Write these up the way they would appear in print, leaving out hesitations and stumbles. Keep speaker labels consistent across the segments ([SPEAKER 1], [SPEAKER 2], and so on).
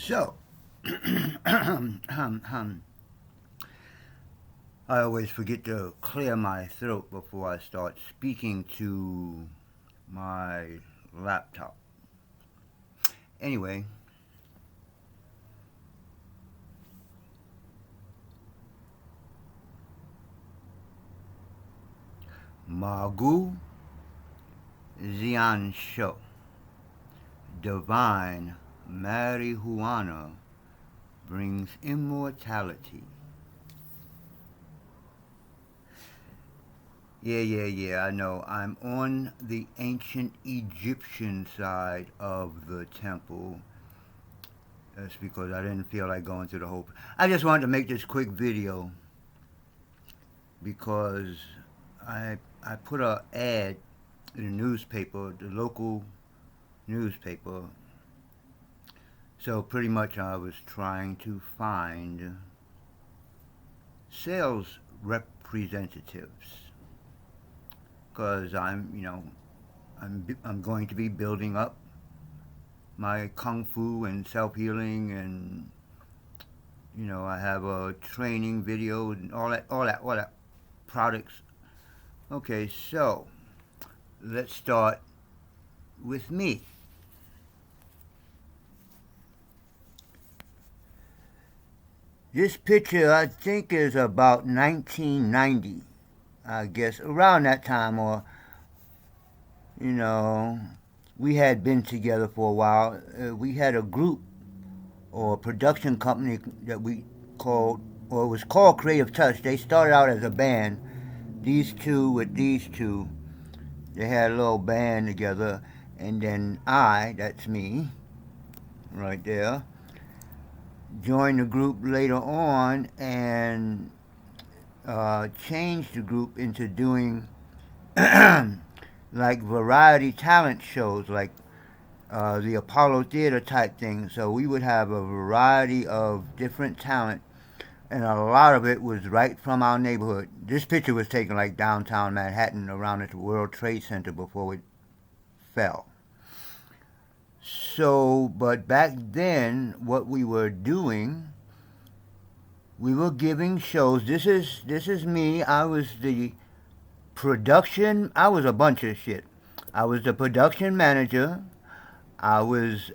[SPEAKER 1] So, I always forget to clear my throat before I start speaking to my laptop. Anyway, Magu Zian Show, divine marijuana brings immortality. Yeah, I know. I'm on the ancient Egyptian side of the temple. That's because I didn't feel like going through the whole. I just wanted to make this quick video because I put a ad in the newspaper, the local newspaper. So pretty much I was trying to find sales representatives because I'm going to be building up my kung fu and self healing, and I have a training video and all that products. Okay, so let's start with me. This picture I think is about 1990, I guess, around that time, or you know, we had been together for a while. We had a group or a production company that we called, or it was called Creative Touch. They started out as a band. These two with these two, they had a little band together, and then that's me, right there, joined the group later on and changed the group into doing like variety talent shows, like the Apollo Theater type thing. So we would have a variety of different talent, and a lot of it was right from our neighborhood. This picture was taken like downtown Manhattan around the World Trade Center before it fell. So, but back then, what we were doing, we were giving shows. This is me. I was the production. I was a bunch of shit. I was the production manager. I was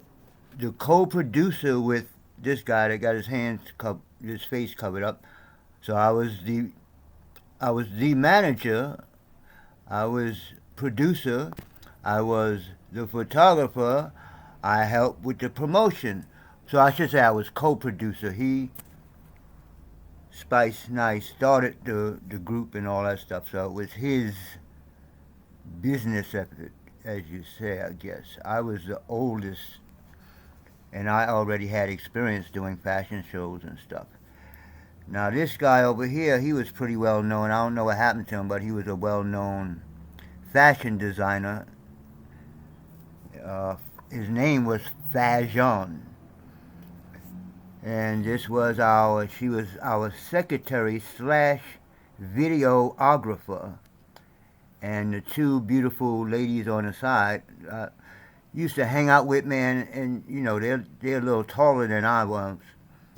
[SPEAKER 1] the co-producer with this guy that got his face covered up. So I was the manager. I was producer. I was the photographer. I helped with the promotion. So I should say I was co-producer. Spice Nice started the group and all that stuff. So it was his business effort, as you say, I guess. I was the oldest, and I already had experience doing fashion shows and stuff. Now this guy over here, he was pretty well known. I don't know what happened to him, but he was a well-known fashion designer. Uh, his name was Fajon, and she was our secretary slash videographer, and the two beautiful ladies on the side used to hang out with me, and they're a little taller than I was,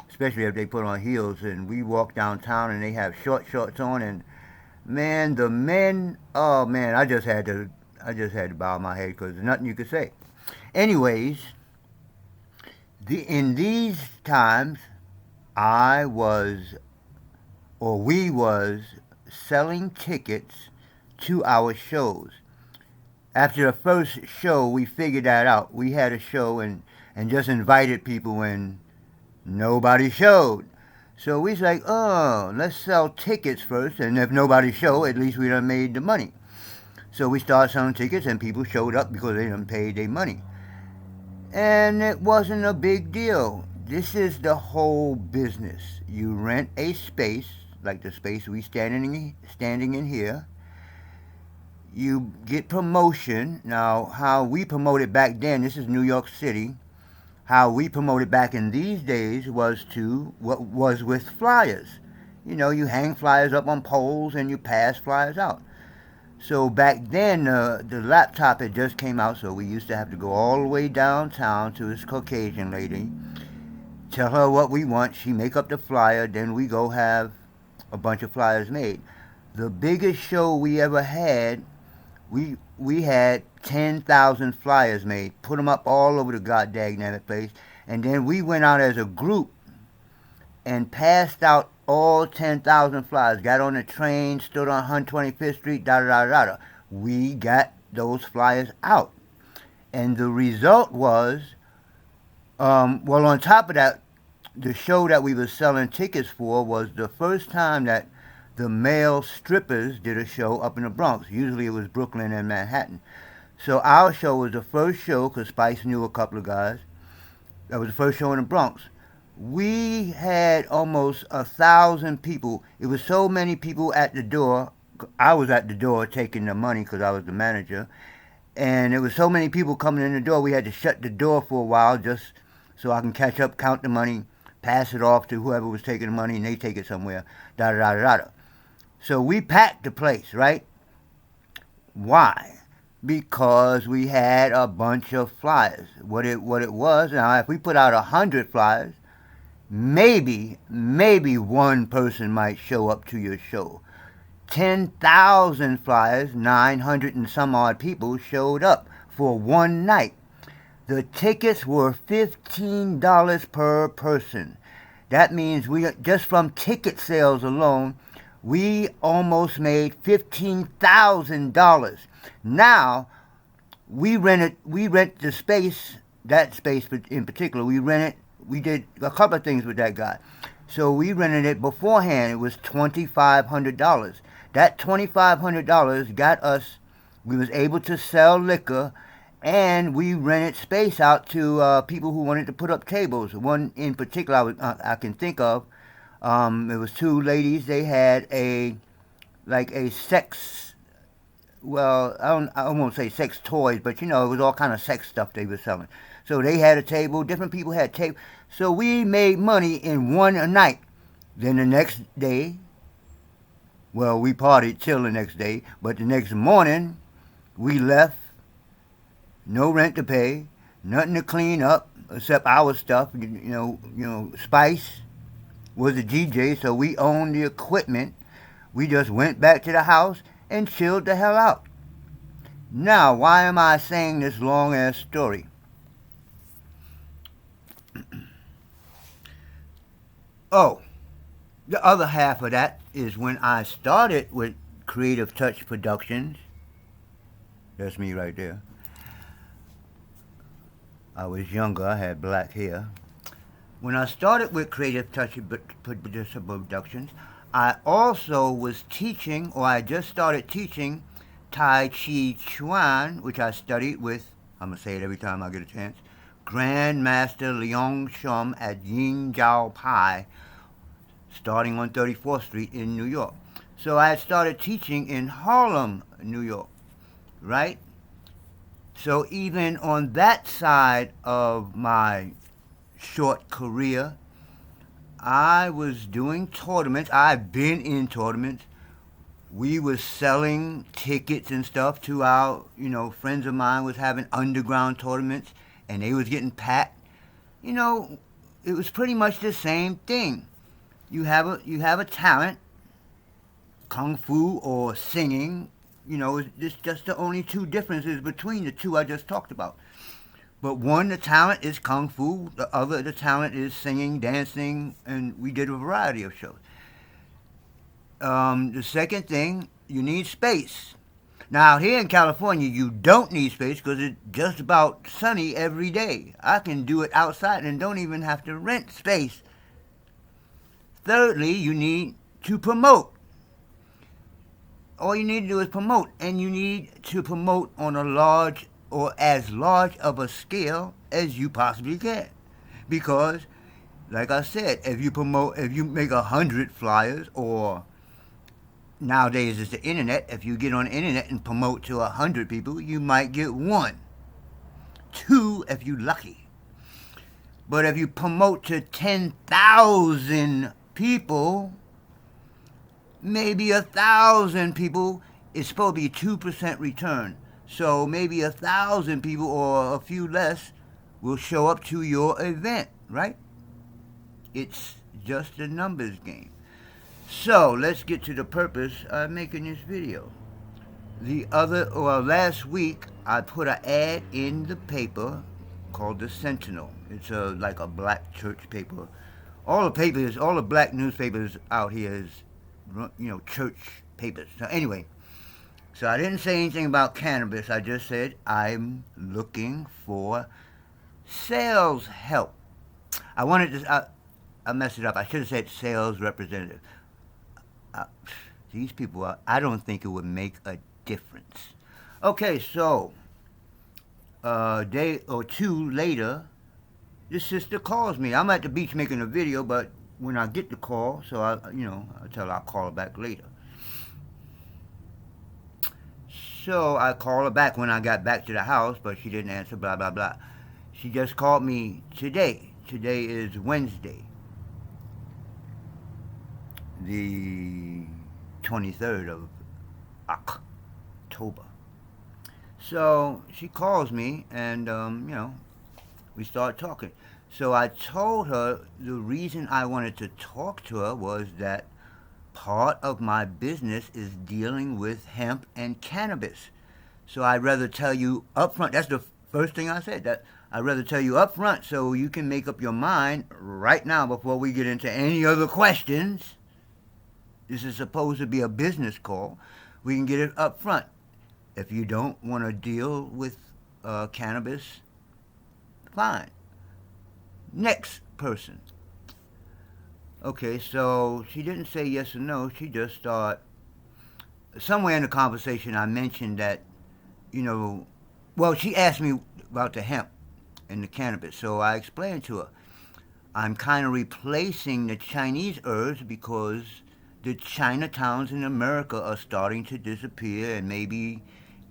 [SPEAKER 1] especially if they put on heels, and we walk downtown and they have short shorts on, and man, the men, oh man, I just had to bow my head because there's nothing you could say. Anyways, in these times, I was, or we was, selling tickets to our shows. After the first show, we figured that out. We had a show and just invited people, and nobody showed. So we was like, oh, let's sell tickets first, and if nobody showed, at least we done made the money. So we started selling tickets, and people showed up because they done paid their money. And it wasn't a big deal. This is the whole business. You rent a space, like the space we standing in here. You get promotion. Now, how we promoted back then, this is New York City. How we promoted back in these days was with flyers. You hang flyers up on poles and you pass flyers out. So back then, the laptop had just came out, so we used to have to go all the way downtown to this Caucasian lady, tell her what we want. She make up the flyer. Then we go have a bunch of flyers made. The biggest show we ever had, we had 10,000 flyers made. Put them up all over the goddamn place. And then we went out as a group and passed out all 10,000 flyers. Got on the train, stood on 125th Street, da da da da. We got those flyers out. And the result was, well, on top of that, the show that we were selling tickets for was the first time that the male strippers did a show up in the Bronx. Usually it was Brooklyn and Manhattan. So our show was the first show, because Spice knew a couple of guys. That was the first show in the Bronx. We had almost 1,000 people. It was so many people at the door. I was at the door taking the money because I was the manager. And there was so many people coming in the door, we had to shut the door for a while just so I can catch up, count the money, pass it off to whoever was taking the money, and they take it somewhere, da da da da da. So we packed the place, right? Why? Because we had a bunch of flyers. What it was, now if we put out 100 flyers, maybe one person might show up to your show. 10,000 flyers, 900 and some odd people showed up for one night. The tickets were $15 per person. That means we just from ticket sales alone, we almost made $15,000. Now we rent the space, that space in particular. We did a couple of things with that guy. So we rented it beforehand. It was $2,500. That $2,500 got us, we was able to sell liquor, and we rented space out to people who wanted to put up tables. One in particular I can think of, it was two ladies. They had a sex, well, I won't say sex toys, but it was all kind of sex stuff they were selling. So they had a table, different people had tables. So we made money in one night. Then the next day, well, we partied till the next day, but the next morning, we left, no rent to pay, nothing to clean up except our stuff. Spice was a DJ, so we owned the equipment. We just went back to the house and chilled the hell out. Now, why am I saying this long-ass story? Oh, the other half of that is when I started with Creative Touch Productions. That's me right there. I was younger. I had black hair. When I started with Creative Touch Productions, I also was teaching, or I just started teaching, Tai Chi Chuan, which I studied with, I'm going to say it every time I get a chance, Grandmaster Leong Shum at Yin Jiao Pai, starting on 34th Street in New York. So I had started teaching in Harlem, New York, right? So even on that side of my short career, I was doing tournaments. I've been in tournaments. We was selling tickets and stuff to our, friends of mine was having underground tournaments, and they was getting packed. It was pretty much the same thing. You have a talent, kung fu or singing. It's just the only two differences between the two I just talked about. But one, the talent is kung fu. The other, the talent is singing, dancing, and we did a variety of shows. The second thing, you need space. Now, here in California, you don't need space because it's just about sunny every day. I can do it outside and don't even have to rent space. Thirdly, you need to promote. All you need to do is promote, and you need to promote on a large or as large of a scale as you possibly can. Because, like I said, if you make 100 flyers, or nowadays it's the internet, if you get on the internet and promote to 100 people, you might get 1, 2 if you're lucky. But if you promote to 10,000 people, maybe 1,000 people, it's supposed to be 2% return. So maybe 1,000 people or a few less will show up to your event, right? It's just a numbers game. So let's get to the purpose of making this video. Last week I put an ad in the paper called the Sentinel. It's like a black church paper. All the black newspapers out here is, church papers. So anyway, so I didn't say anything about cannabis. I just said I'm looking for sales help. I wanted to. I messed it up. I should have said sales representative. Uh, these people, I don't think it would make a difference. Okay, so a day or two later, this sister calls me. I'm at the beach making a video, but when I get the call, so I tell her I'll call her back later. So I call her back when I got back to the house, but she didn't answer, blah, blah, blah. She just called me today. Today is Wednesday, the 23rd of October. So she calls me, and, we start talking. So I told her the reason I wanted to talk to her was that part of my business is dealing with hemp and cannabis. So I'd rather tell you up front. That's the first thing I said. That I'd rather tell you up front so you can make up your mind right now before we get into any other questions. This is supposed to be a business call. We can get it up front. If you don't want to deal with cannabis, fine. Next person. Okay, so she didn't say yes or no. She just started. Somewhere in the conversation, I mentioned that, she asked me about the hemp and the cannabis. So I explained to her, I'm kind of replacing the Chinese herbs because the Chinatowns in America are starting to disappear, and maybe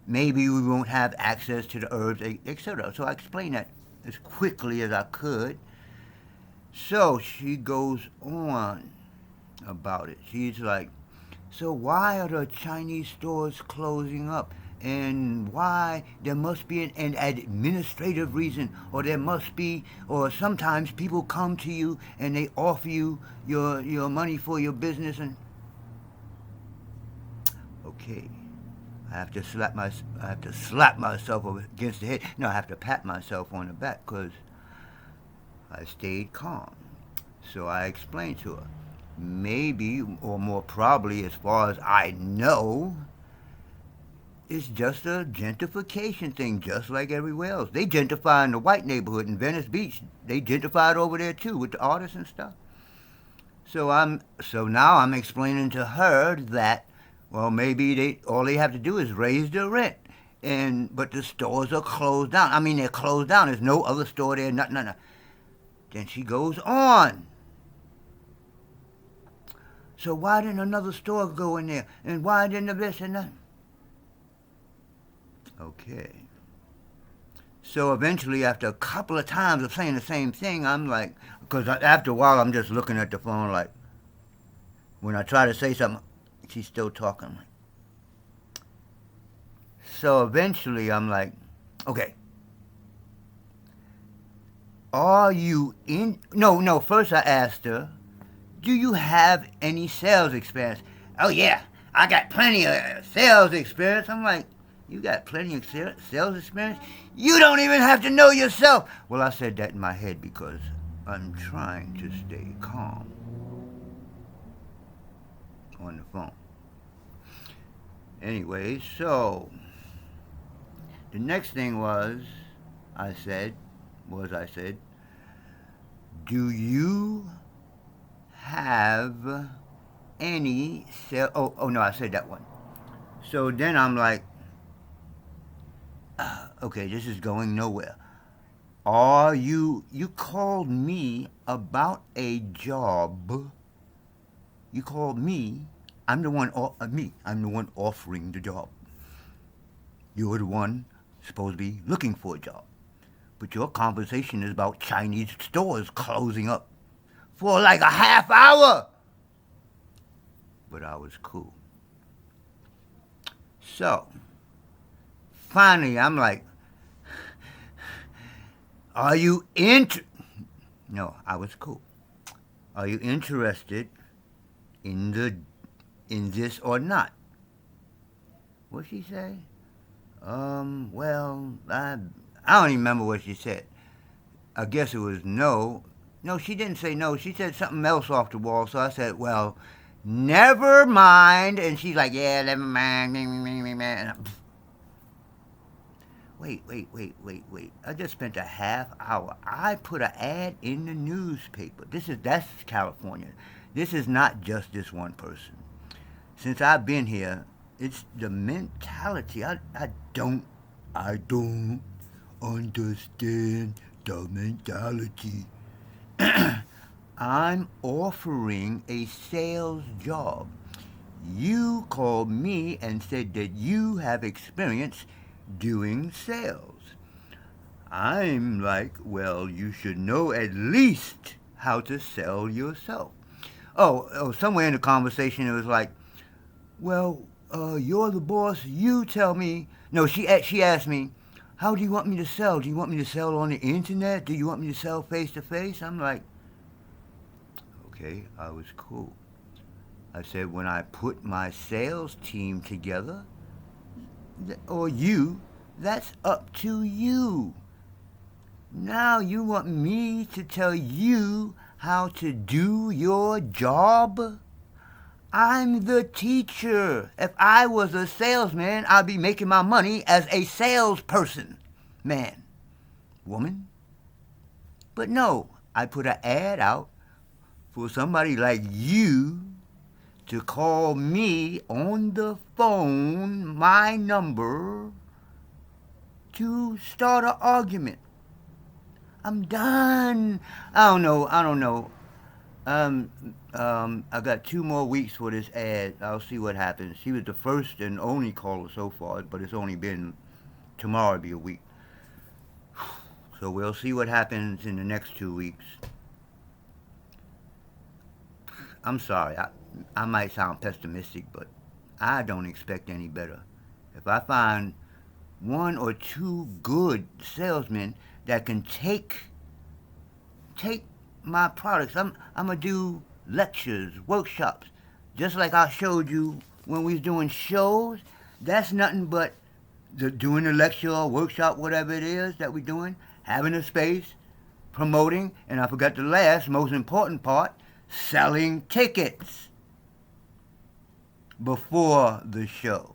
[SPEAKER 1] we won't have access to the herbs, etc. So I explained that as quickly as I could. So she goes on about it. She's like, so why are the Chinese stores closing up? And why there must be an administrative reason, or or sometimes people come to you and they offer you your money for your business. And okay, I have to slap myself against the head. No, I have to pat myself on the back because I stayed calm. So I explained to her, maybe, or more probably, as far as I know, it's just a gentrification thing, just like everywhere else. They gentrify in the white neighborhood in Venice Beach. They gentrified over there too with the artists and stuff. So now I'm explaining to her that, well, maybe all they have to do is raise the rent, but the stores are closed down. I mean, they're closed down. There's no other store there. Nothing. Then she goes on. So why didn't another store go in there? And why didn't this and that? Okay. So eventually, after a couple of times of saying the same thing, I'm like, because after a while, I'm just looking at the phone like, when I try to say something, she's still talking. So eventually, I'm like, okay. Are you in? No, first I asked her, do you have any sales experience? Oh, yeah, I got plenty of sales experience. I'm like, you got plenty of sales experience? You don't even have to know yourself. Well, I said that in my head because I'm trying to stay calm on the phone. Anyway, so the next thing I said, do you have any sales? Oh no, I said that one. So then I'm like, okay, this is going nowhere. You called me about a job. You called me. I'm the one offering the job. You're the one supposed to be looking for a job. But your conversation is about Chinese stores closing up for like a half hour. But I was cool. So, finally, I'm like, are you into... No, I was cool. Are you interested in this or not? What she say? Well, I don't even remember what she said. I guess it was no. No, she didn't say no. She said something else off the wall. So I said, well, never mind. And she's like, yeah, never mind. Wait. I just spent a half hour. I put an ad in the newspaper. That's California. This is not just this one person. Since I've been here, it's the mentality. I don't understand the mentality. I'm offering a sales job. You called me and said that you have experience doing sales. I'm like, well, you should know at least how to sell yourself. Somewhere in the conversation it was like, well, you're the boss. You tell me. No, she asked me, how do you want me to sell? Do you want me to sell on the internet? Do you want me to sell face to face? I'm like, okay, I was cool. I said, when I put my sales team together, or you, that's up to you. Now you want me to tell you how to do your job? I'm the teacher. If I was a salesman, I'd be making my money as a salesperson. Man, woman. But no, I put an ad out for somebody like you to call me on the phone, my number, to start an argument. I'm done. I don't know. I got 2 more weeks for this ad. I'll see what happens. She was the first and only caller so far, but it's only been tomorrow will be a week. So we'll see what happens in the next 2 weeks. I'm sorry, I might sound pessimistic, but I don't expect any better. If I find one or two good salesmen that can take my products, I'm gonna do lectures, workshops, just like I showed you when we was doing shows. That's nothing but doing a lecture or workshop, whatever it is that we're doing, having a space, promoting, and I forgot the last, most important part, selling tickets before the show.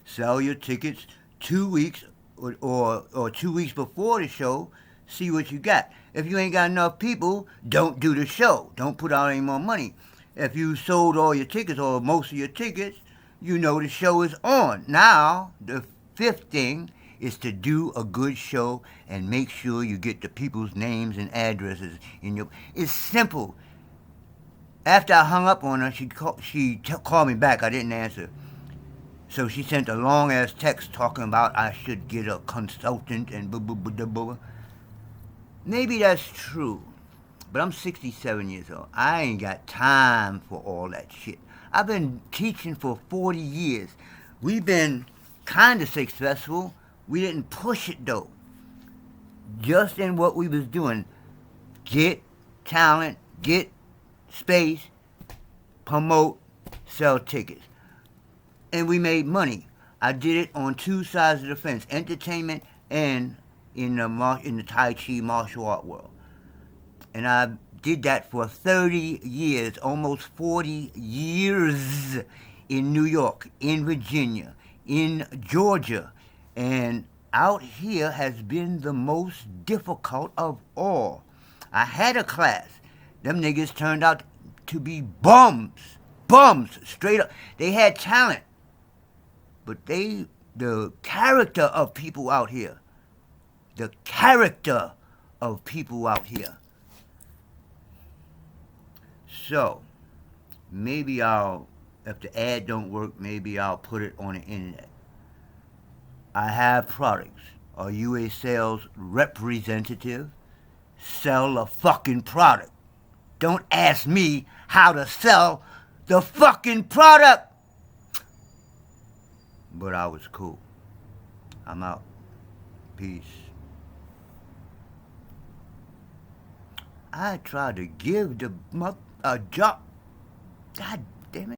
[SPEAKER 1] Sell your tickets 2 weeks or 2 weeks before the show. See what you got. If you ain't got enough people, don't do the show. Don't put out any more money. If you sold all your tickets or most of your tickets, you know the show is on. Now, the fifth thing is to do a good show and make sure you get the people's names and addresses in your. It's simple. After I hung up on her, she called me back. I didn't answer. So she sent a long ass text talking about I should get a consultant and blah blah blah blah. Maybe that's true, but I'm 67 years old. I ain't got time for all that shit. I've been teaching for 40 years. We've been kind of successful. We didn't push it though. Just in what we was doing, get talent, get space, promote, sell tickets. And we made money. I did it on two sides of the fence, entertainment and in the Tai Chi martial art world. And I did that for 30 years, almost 40 years in New York, in Virginia, in Georgia. And out here has been the most difficult of all. I had a class. Them niggas turned out to be bums. Bums, straight up. They had talent. But the character of people out here, the character of people out here. So, maybe if the ad don't work, maybe I'll put it on the internet. I have products. Are you a sales representative? Sell a fucking product. Don't ask me how to sell the fucking product. But I was cool. I'm out. Peace. I tried to give the a job. God damn it.